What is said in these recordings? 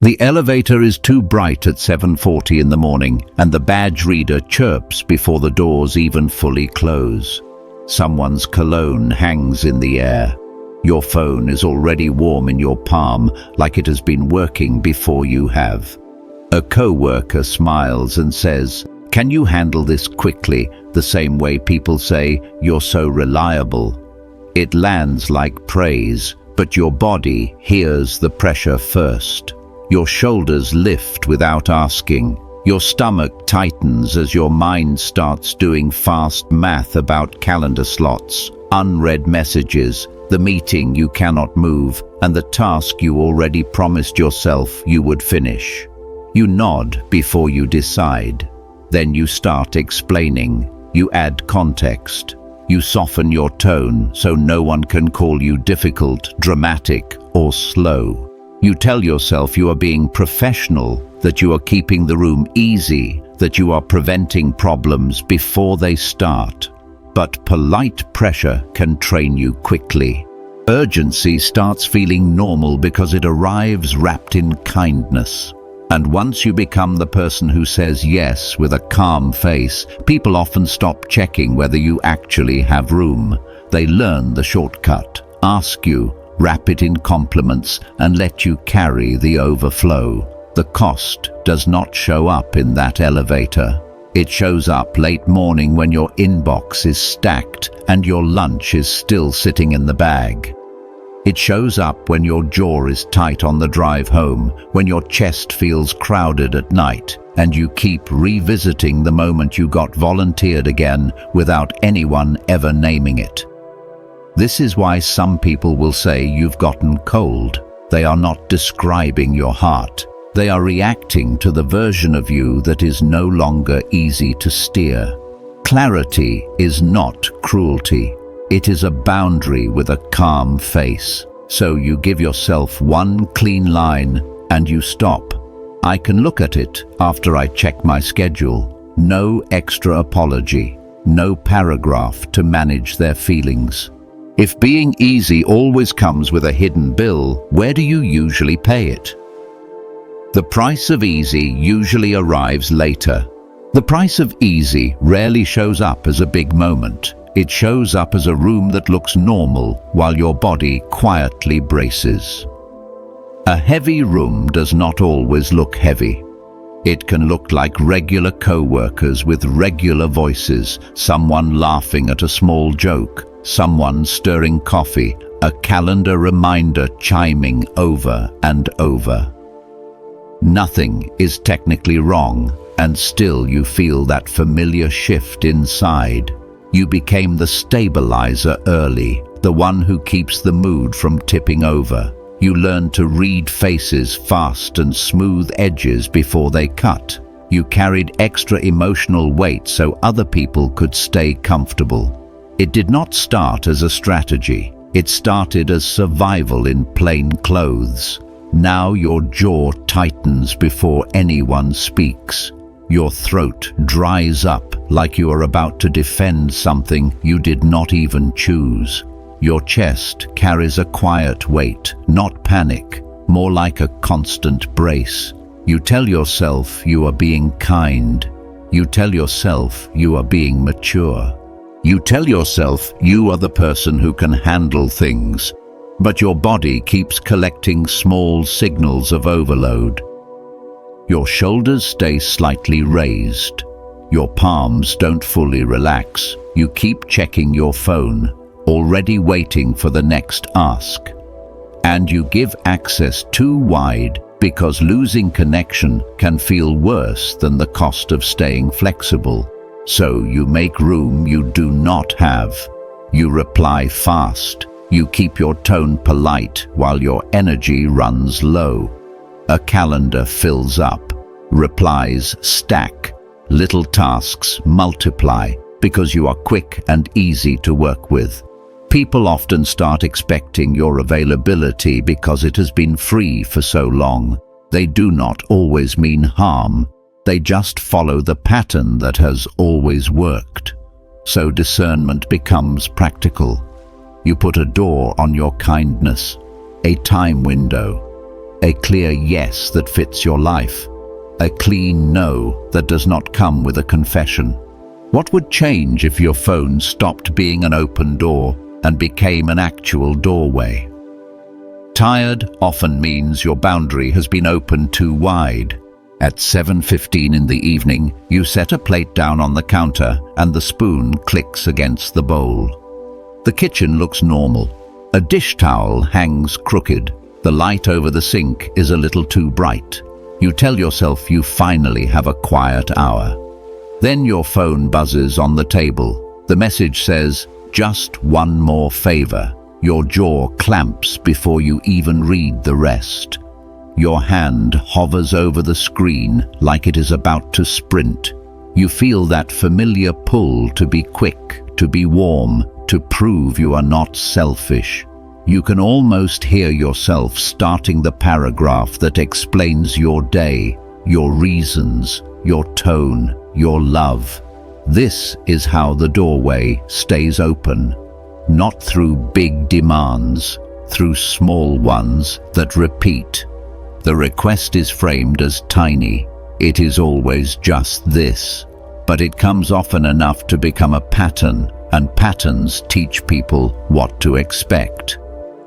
The elevator is too bright at 7:40 in the morning, and the badge reader chirps before the doors even fully close. Someone's cologne hangs in the air. Your phone is already warm in your palm, like it has been working before you have. A co-worker smiles and says, "Can you handle this quickly?" the same way people say, "You're so reliable." It lands like praise, but your body hears the pressure first. Your shoulders lift without asking. Your stomach tightens as your mind starts doing fast math about calendar slots, unread messages, the meeting you cannot move, and the task you already promised yourself you would finish. You nod before you decide. Then you start explaining. You add context. You soften your tone so no one can call you difficult, dramatic, or slow. You tell yourself you are being professional, that you are keeping the room easy, that you are preventing problems before they start. But polite pressure can train you quickly. Urgency starts feeling normal because it arrives wrapped in kindness. And once you become the person who says yes with a calm face, people often stop checking whether you actually have room. They learn the shortcut, ask you, wrap it in compliments, and let you carry the overflow. The cost does not show up in that elevator. It shows up late morning when your inbox is stacked and your lunch is still sitting in the bag. It shows up when your jaw is tight on the drive home, when your chest feels crowded at night, and you keep revisiting the moment you got volunteered again without anyone ever naming it. This is why some people will say you've gotten cold. They are not describing your heart. They are reacting to the version of you that is no longer easy to steer. Clarity is not cruelty. It is a boundary with a calm face. So you give yourself one clean line and you stop. I can look at it after I check my schedule. No extra apology. No paragraph to manage their feelings. If being easy always comes with a hidden bill, where do you usually pay it? The price of easy usually arrives later. The price of easy rarely shows up as a big moment. It shows up as a room that looks normal while your body quietly braces. A heavy room does not always look heavy. It can look like regular co-workers with regular voices, someone laughing at a small joke, someone stirring coffee, a calendar reminder chiming over and over. Nothing is technically wrong, and still you feel that familiar shift inside. You became the stabilizer early, the one who keeps the mood from tipping over. You learned to read faces fast and smooth edges before they cut. You carried extra emotional weight so other people could stay comfortable. It did not start as a strategy. It started as survival in plain clothes. Now your jaw tightens before anyone speaks. Your throat dries up like you are about to defend something you did not even choose. Your chest carries a quiet weight, not panic, more like a constant brace. You tell yourself you are being kind. You tell yourself you are being mature. You tell yourself you are the person who can handle things, but your body keeps collecting small signals of overload. Your shoulders stay slightly raised. Your palms don't fully relax. You keep checking your phone, already waiting for the next ask. And you give access too wide because losing connection can feel worse than the cost of staying flexible. So you make room you do not have. You reply fast. You keep your tone polite while your energy runs low. A calendar fills up. Replies stack. Little tasks multiply because you are quick and easy to work with. People often start expecting your availability because it has been free for so long. They do not always mean harm. They just follow the pattern that has always worked. So discernment becomes practical. You put a door on your kindness, a time window. a clear yes that fits your life, a clean no that does not come with a confession. What would change if your phone stopped being an open door and became an actual doorway? Tired often means your boundary has been opened too wide. At 7:15 in the evening, you set a plate down on the counter and the spoon clicks against the bowl. The kitchen looks normal. A dish towel hangs crooked. The light over the sink is a little too bright. You tell yourself you finally have a quiet hour. Then your phone buzzes on the table. The message says, "Just one more favor." Your jaw clamps before you even read the rest. Your hand hovers over the screen like it is about to sprint. You feel that familiar pull to be quick, to be warm, to prove you are not selfish. You can almost hear yourself starting the paragraph that explains your day, your reasons, your tone, your love. This is how the doorway stays open, not through big demands, through small ones that repeat. The request is framed as tiny. It is always just this, but it comes often enough to become a pattern, and patterns teach people what to expect.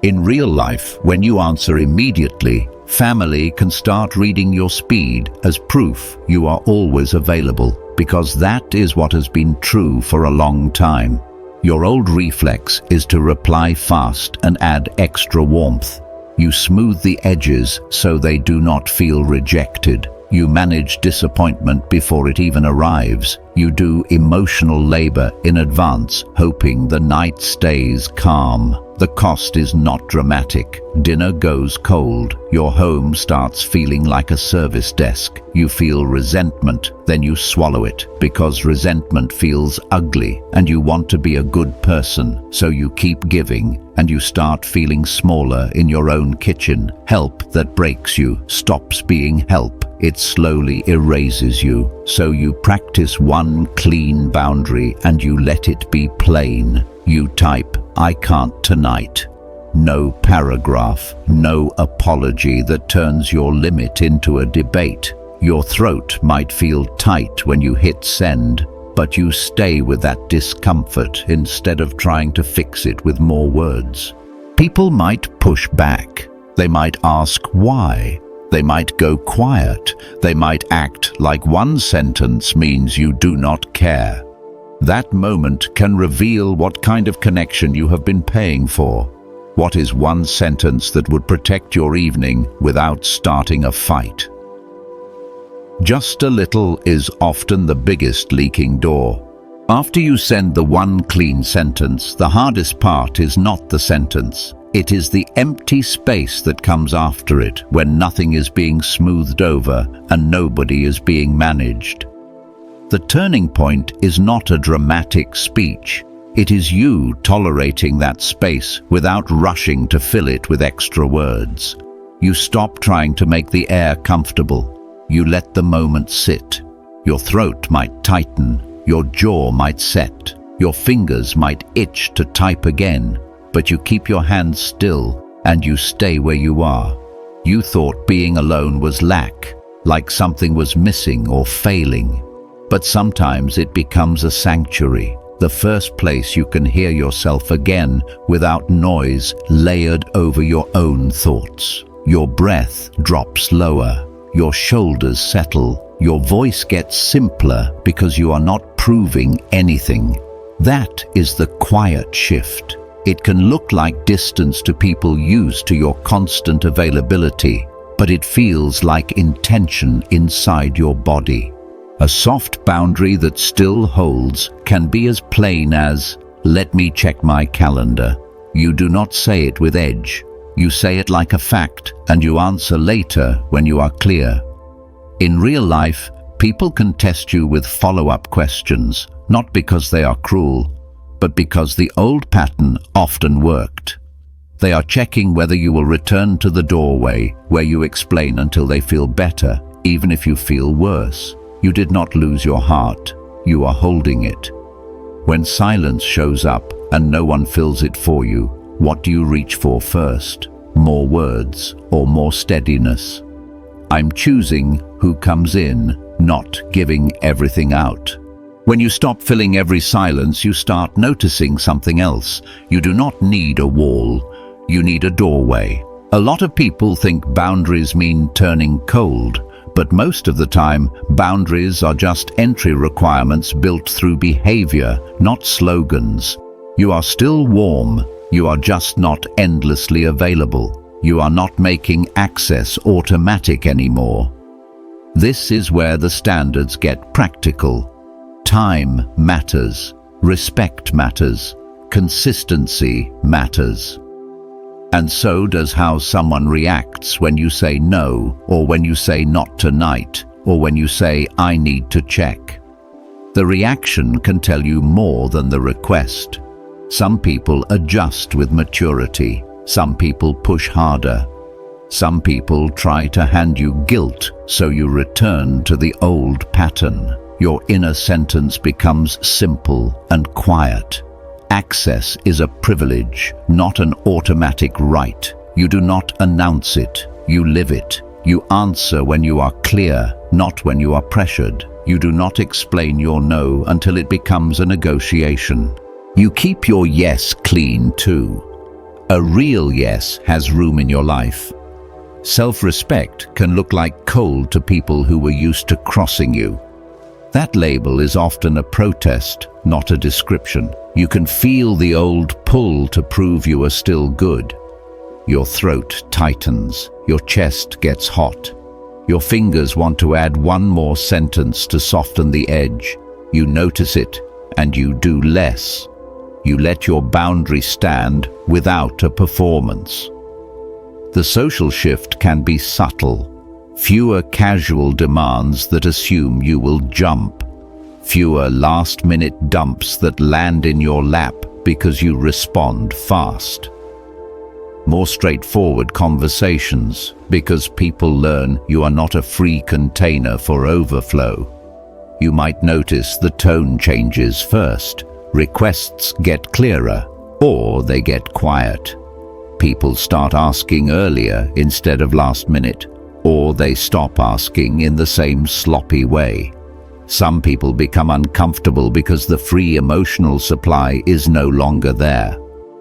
In real life, when you answer immediately, family can start reading your speed as proof you are always available, because that is what has been true for a long time. Your old reflex is to reply fast and add extra warmth. You smooth the edges so they do not feel rejected. You manage disappointment before it even arrives. You do emotional labor in advance, hoping the night stays calm. The cost is not dramatic. Dinner goes cold. Your home starts feeling like a service desk. You feel resentment, then you swallow it, because resentment feels ugly and you want to be a good person, so you keep giving, and you start feeling smaller in your own kitchen. Help that breaks you stops being help. It slowly erases you. So you practice one clean boundary and you let it be plain. You type, "I can't tonight." No paragraph, no apology that turns your limit into a debate. Your throat might feel tight when you hit send, but you stay with that discomfort instead of trying to fix it with more words. People might push back. They might ask why. They might go quiet. They might act like one sentence means you do not care. That moment can reveal what kind of connection you have been paying for. What is one sentence that would protect your evening without starting a fight? Just a little is often the biggest leaking door. After you send the one clean sentence, the hardest part is not the sentence. It is the empty space that comes after it, when nothing is being smoothed over and nobody is being managed. The turning point is not a dramatic speech. It is you tolerating that space without rushing to fill it with extra words. You stop trying to make the air comfortable. You let the moment sit. Your throat might tighten, your jaw might set, your fingers might itch to type again, but you keep your hands still and you stay where you are. You thought being alone was lack, like something was missing or failing. But sometimes it becomes a sanctuary, the first place you can hear yourself again without noise layered over your own thoughts. Your breath drops lower, your shoulders settle, your voice gets simpler because you are not proving anything. That is the quiet shift. It can look like distance to people used to your constant availability, but it feels like intention inside your body. A soft boundary that still holds can be as plain as, "Let me check my calendar." You do not say it with edge. You say it like a fact, and you answer later when you are clear. In real life, people can test you with follow-up questions, not because they are cruel, but because the old pattern often worked. They are checking whether you will return to the doorway where you explain until they feel better, even if you feel worse. You did not lose your heart. You are holding it. When silence shows up and no one fills it for you, what do you reach for first? more words, or more steadiness. I'm choosing who comes in, not giving everything out. When you stop filling every silence, you start noticing something else. You do not need a wall, you need a doorway. A lot of people think boundaries mean turning cold, but most of the time, boundaries are just entry requirements built through behavior, not slogans. You are still warm, you are just not endlessly available. You are not making access automatic anymore. This is where the standards get practical. Time matters, respect matters, consistency matters. And so does how someone reacts when you say no, or when you say not tonight, or when you say I need to check. The reaction can tell you more than the request. Some people adjust with maturity. Some people push harder. Some people try to hand you guilt, so you return to the old pattern. Your inner sentence becomes simple and quiet. Access is a privilege, not an automatic right. You do not announce it, you live it. You answer when you are clear, not when you are pressured. You do not explain your no until it becomes a negotiation. You keep your yes clean too. A real yes has room in your life. Self-respect can look like cold to people who were used to crossing you. That label is often a protest, not a description. You can feel the old pull to prove you are still good. Your throat tightens, your chest gets hot. Your fingers want to add one more sentence to soften the edge. You notice it, and you do less. You let your boundary stand without a performance. The social shift can be subtle. Fewer casual demands that assume you will jump. Fewer last-minute dumps that land in your lap because you respond fast. More straightforward conversations because people learn you are not a free container for overflow. You might notice the tone changes first. Requests get clearer, or they get quiet. People start asking earlier instead of last minute, or they stop asking in the same sloppy way. Some people become uncomfortable because the free emotional supply is no longer there.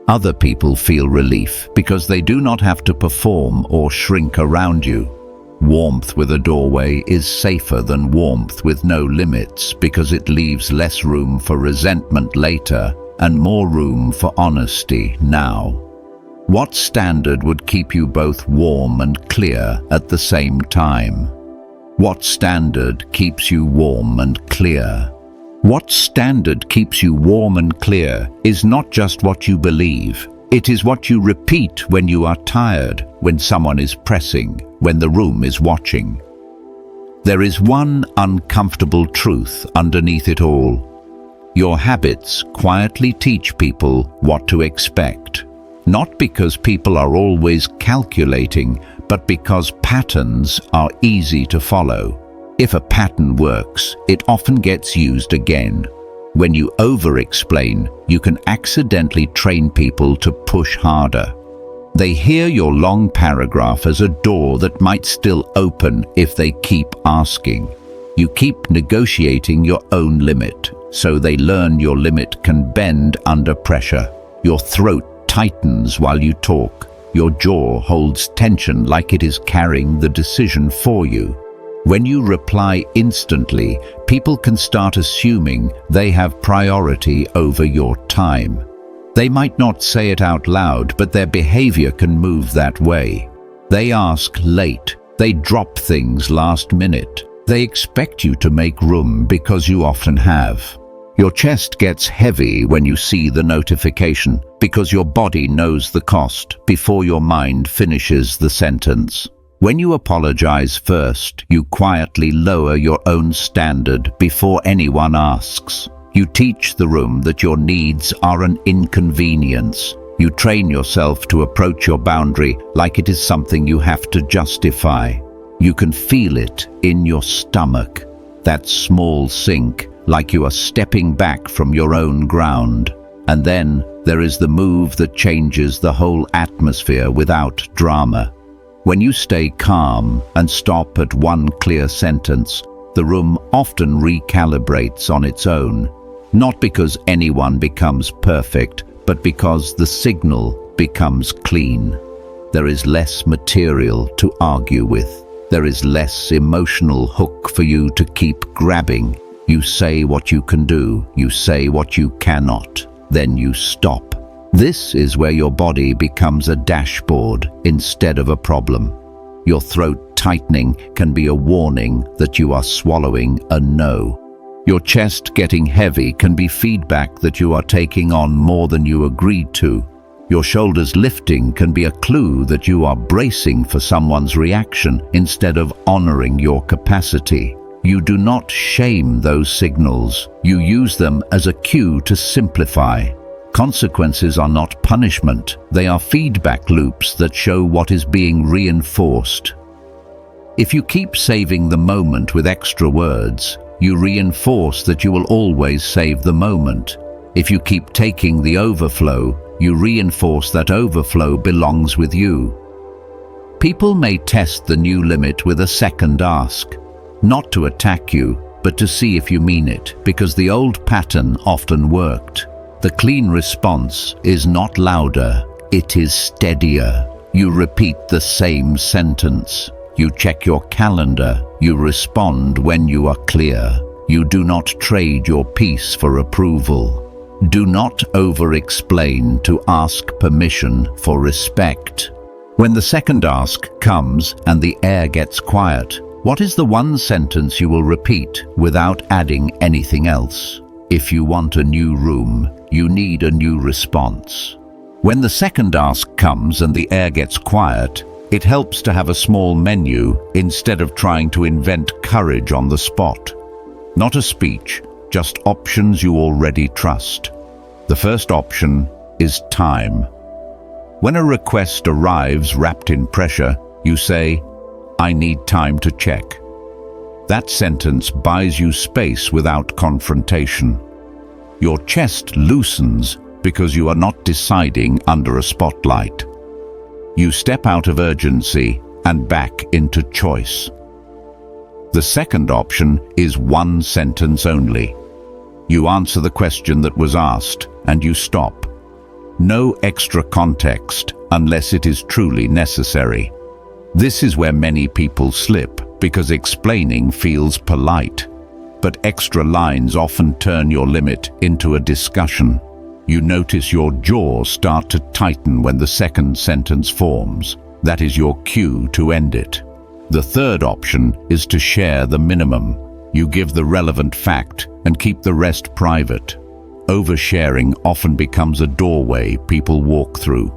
Other people feel relief because they do not have to perform or shrink around you. Warmth with a doorway is safer than warmth with no limits because it leaves less room for resentment later and more room for honesty now. What standard would keep you both warm and clear at the same time? What standard keeps you warm and clear? What standard keeps you warm and clear is not just what you believe. It is what you repeat when you are tired, when someone is pressing, when the room is watching. There is one uncomfortable truth underneath it all. Your habits quietly teach people what to expect. Not because people are always calculating, but because patterns are easy to follow. If a pattern works, it often gets used again. When you over-explain, you can accidentally train people to push harder. They hear your long paragraph as a door that might still open if they keep asking. You keep negotiating your own limit, so they learn your limit can bend under pressure. Your throat tightens while you talk. Your jaw holds tension like it is carrying the decision for you. When you reply instantly, people can start assuming they have priority over your time. They might not say it out loud, but their behavior can move that way. They ask late. They drop things last minute. They expect you to make room because you often have. Your chest gets heavy when you see the notification because your body knows the cost before your mind finishes the sentence. When you apologize first, you quietly lower your own standard before anyone asks. You teach the room that your needs are an inconvenience. You train yourself to approach your boundary like it is something you have to justify. You can feel it in your stomach, that small sink, like you are stepping back from your own ground. And then, There is the move that changes the whole atmosphere without drama. When you stay calm and stop at one clear sentence, the room often recalibrates on its own, not because anyone becomes perfect, but because the signal becomes clean. There is less material to argue with. There is less emotional hook for you to keep grabbing. You say what you can do, you say what you cannot, then you stop. This is where your body becomes a dashboard instead of a problem. Your throat tightening can be a warning that you are swallowing a no. Your chest getting heavy can be feedback that you are taking on more than you agreed to. Your shoulders lifting can be a clue that you are bracing for someone's reaction instead of honoring your capacity. You do not shame those signals. You use them as a cue to simplify. Consequences are not punishment. They are feedback loops that show what is being reinforced. If you keep saving the moment with extra words, you reinforce that you will always save the moment. If you keep taking the overflow, you reinforce that overflow belongs with you. People may test the new limit with a second ask, not to attack you, but to see if you mean it, because the old pattern often worked. The clean response is not louder, it is steadier. You repeat the same sentence. You check your calendar. You respond when you are clear. You do not trade your peace for approval. Do not over-explain to ask permission for respect. When the second ask comes and the air gets quiet, what is the one sentence you will repeat without adding anything else? If you want a new room, you need a new response. When the second ask comes and the air gets quiet, it helps to have a small menu instead of trying to invent courage on the spot. Not a speech, just options you already trust. The first option is time. When a request arrives wrapped in pressure, you say, "I need time to check." That sentence buys you space without confrontation. Your chest loosens because you are not deciding under a spotlight. You step out of urgency and back into choice. The second option is one sentence only. You answer the question that was asked and you stop. No extra context unless it is truly necessary. This is where many people slip because explaining feels polite. But extra lines often turn your limit into a discussion. You notice your jaw start to tighten when the second sentence forms. That is your cue to end it. The third option is to share the minimum. You give the relevant fact and keep the rest private. Oversharing often becomes a doorway people walk through.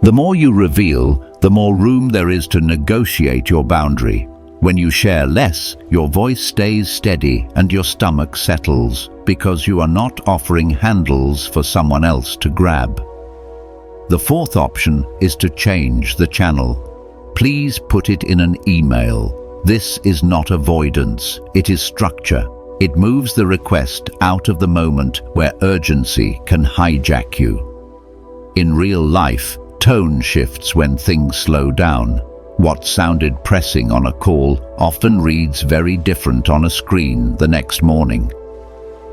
The more you reveal, the more room there is to negotiate your boundary. When you share less, your voice stays steady and your stomach settles because you are not offering handles for someone else to grab. The fourth option is to change the channel. Please put it in an email. This is not avoidance, it is structure. It moves the request out of the moment where urgency can hijack you. In real life, tone shifts when things slow down. What sounded pressing on a call often reads very different on a screen the next morning.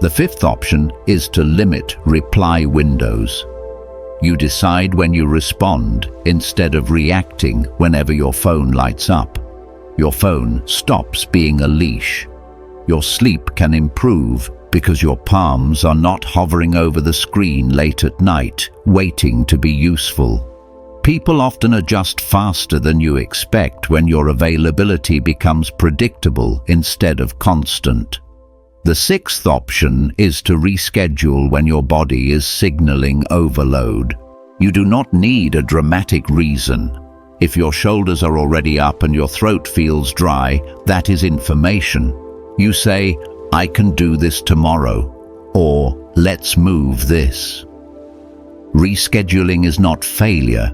The fifth option is to limit reply windows. You decide when you respond instead of reacting whenever your phone lights up. Your phone stops being a leash. Your sleep can improve because your palms are not hovering over the screen late at night, waiting to be useful. People often adjust faster than you expect when your availability becomes predictable instead of constant. The sixth option is to reschedule when your body is signaling overload. You do not need a dramatic reason. If your shoulders are already up and your throat feels dry, that is information. You say, "I can do this tomorrow," or "Let's move this." Rescheduling is not failure.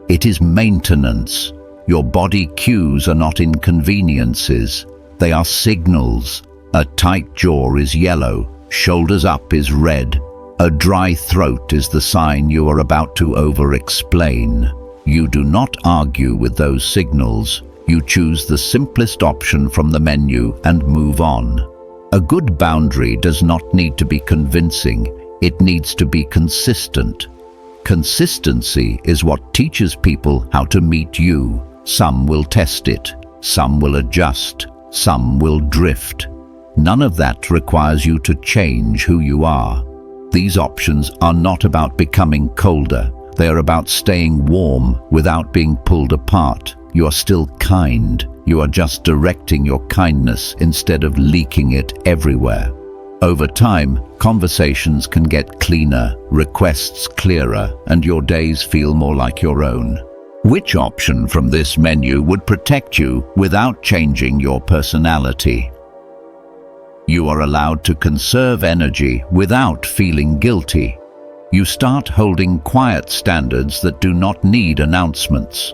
It is maintenance. Your body cues are not inconveniences. They are signals. A tight jaw is yellow, shoulders up is red. A dry throat is the sign you are about to over-explain. You do not argue with those signals. You choose the simplest option from the menu and move on. A good boundary does not need to be convincing. It needs to be consistent. Consistency is what teaches people how to meet you. Some will test it. Some will adjust. Some will drift. None of that requires you to change who you are. These options are not about becoming colder. They are about staying warm without being pulled apart. You are still kind. You are just directing your kindness instead of leaking it everywhere. Over time, conversations can get cleaner, requests clearer, and your days feel more like your own. Which option from this menu would protect you without changing your personality? You are allowed to conserve energy without feeling guilty. You start holding quiet standards that do not need announcements.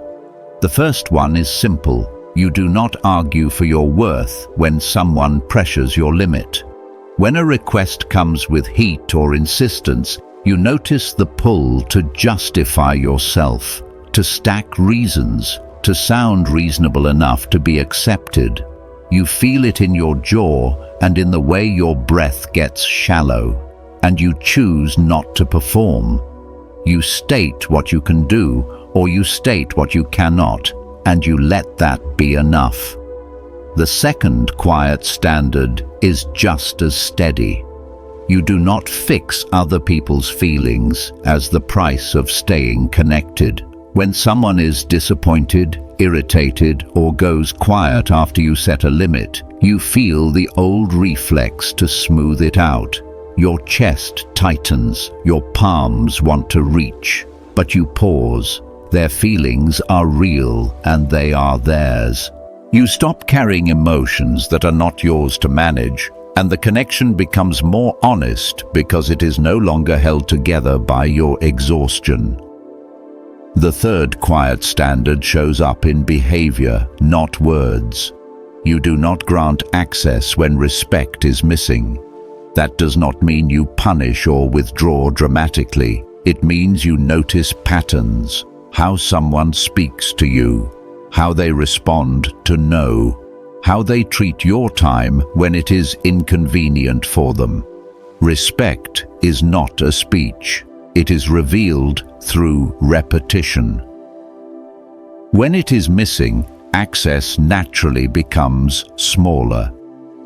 The first one is simple. You do not argue for your worth when someone pressures your limit. When a request comes with heat or insistence, you notice the pull to justify yourself, to stack reasons, to sound reasonable enough to be accepted. You feel it in your jaw and in the way your breath gets shallow, and you choose not to perform. You state what you can do, or you state what you cannot, and you let that be enough. The second quiet standard is just as steady. You do not fix other people's feelings as the price of staying connected. When someone is disappointed, irritated, or goes quiet after you set a limit, you feel the old reflex to smooth it out. Your chest tightens, your palms want to reach, but you pause. Their feelings are real and they are theirs. You stop carrying emotions that are not yours to manage, and the connection becomes more honest because it is no longer held together by your exhaustion. The third quiet standard shows up in behavior, not words. You do not grant access when respect is missing. That does not mean you punish or withdraw dramatically. It means you notice patterns, how someone speaks to you, how they respond to no, how they treat your time when it is inconvenient for them. Respect is not a speech. It is revealed through repetition. When it is missing, access naturally becomes smaller.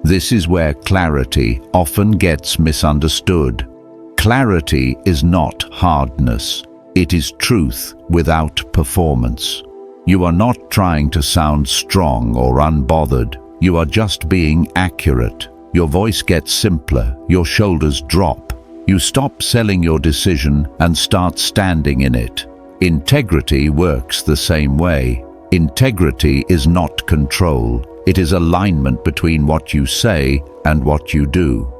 This is where clarity often gets misunderstood. Clarity is not hardness. It is truth without performance. You are not trying to sound strong or unbothered. You are just being accurate. Your voice gets simpler. Your shoulders drop. You stop selling your decision and start standing in it. Integrity works the same way. Integrity is not control. It is alignment between what you say and what you do.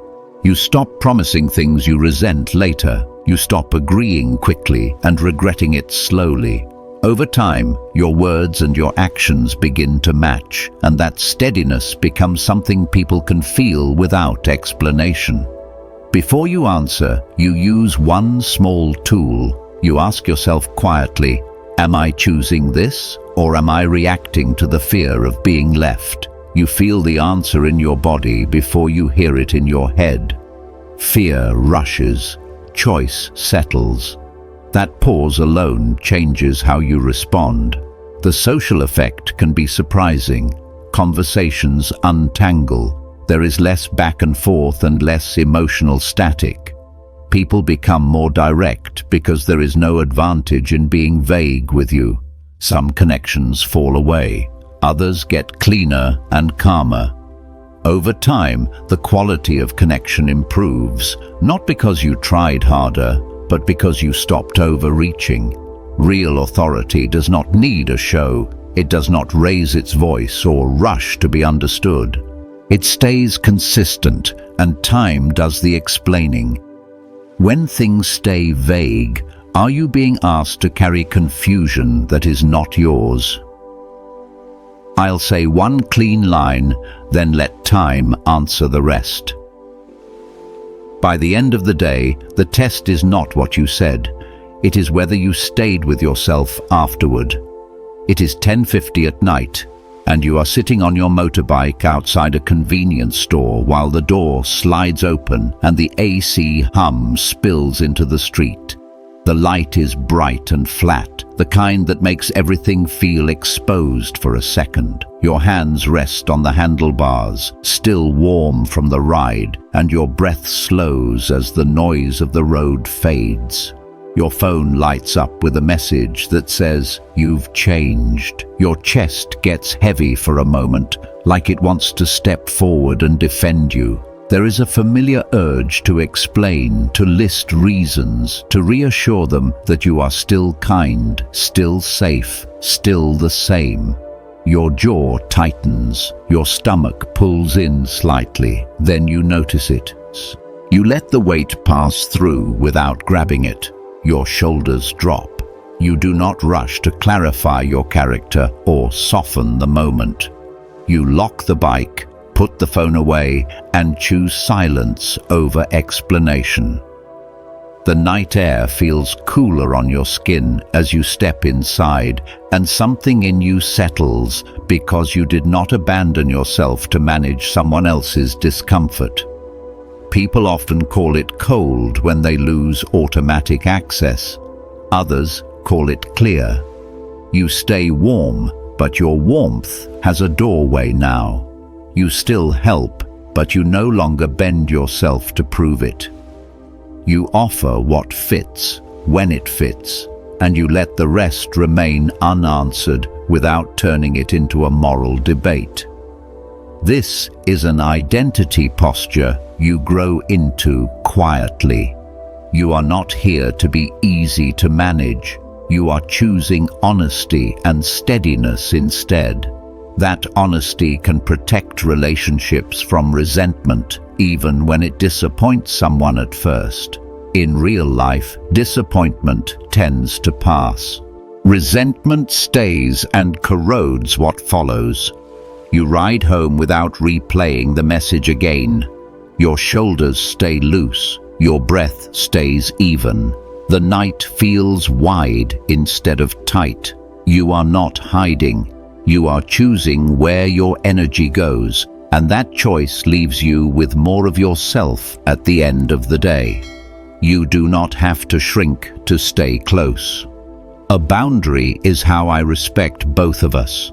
You stop promising things you resent later. You stop agreeing quickly and regretting it slowly. Over time, your words and your actions begin to match, and that steadiness becomes something people can feel without explanation. Before you answer, you use one small tool. You ask yourself quietly, am I choosing this, or am I reacting to the fear of being left? You feel the answer in your body before you hear it in your head. Fear rushes. Choice settles. That pause alone changes how you respond. The social effect can be surprising. Conversations untangle. There is less back and forth and less emotional static. People become more direct because there is no advantage in being vague with you. Some connections fall away. Others get cleaner and calmer. Over time, the quality of connection improves, not because you tried harder, but because you stopped overreaching. Real authority does not need a show. It does not raise its voice or rush to be understood. It stays consistent, and time does the explaining. When things stay vague, are you being asked to carry confusion that is not yours? I'll say one clean line, then let time answer the rest. By the end of the day, the test is not what you said. It is whether you stayed with yourself afterward. It is 10:50 at night, and you are sitting on your motorbike outside a convenience store while the door slides open and the AC hum spills into the street. The light is bright and flat, the kind that makes everything feel exposed for a second. Your hands rest on the handlebars, still warm from the ride, and your breath slows as the noise of the road fades. Your phone lights up with a message that says, "You've changed." Your chest gets heavy for a moment, like it wants to step forward and defend you. There is a familiar urge to explain, to list reasons, to reassure them that you are still kind, still safe, still the same. Your jaw tightens, your stomach pulls in slightly, then you notice it. You let the weight pass through without grabbing it. Your shoulders drop. You do not rush to clarify your character or soften the moment. You lock the bike, put the phone away, and choose silence over explanation. The night air feels cooler on your skin as you step inside, and something in you settles because you did not abandon yourself to manage someone else's discomfort. People often call it cold when they lose automatic access. Others call it clear. You stay warm, but your warmth has a doorway now. You still help, but you no longer bend yourself to prove it. You offer what fits, when it fits, and you let the rest remain unanswered without turning it into a moral debate. This is an identity posture you grow into quietly. You are not here to be easy to manage. You are choosing honesty and steadiness instead. That honesty can protect relationships from resentment, even when it disappoints someone at first. In real life, disappointment tends to pass. Resentment stays and corrodes what follows. You ride home without replaying the message again. Your shoulders stay loose. Your breath stays even. The night feels wide instead of tight. You are not hiding. You are choosing where your energy goes, and that choice leaves you with more of yourself at the end of the day. You do not have to shrink to stay close. A boundary is how I respect both of us.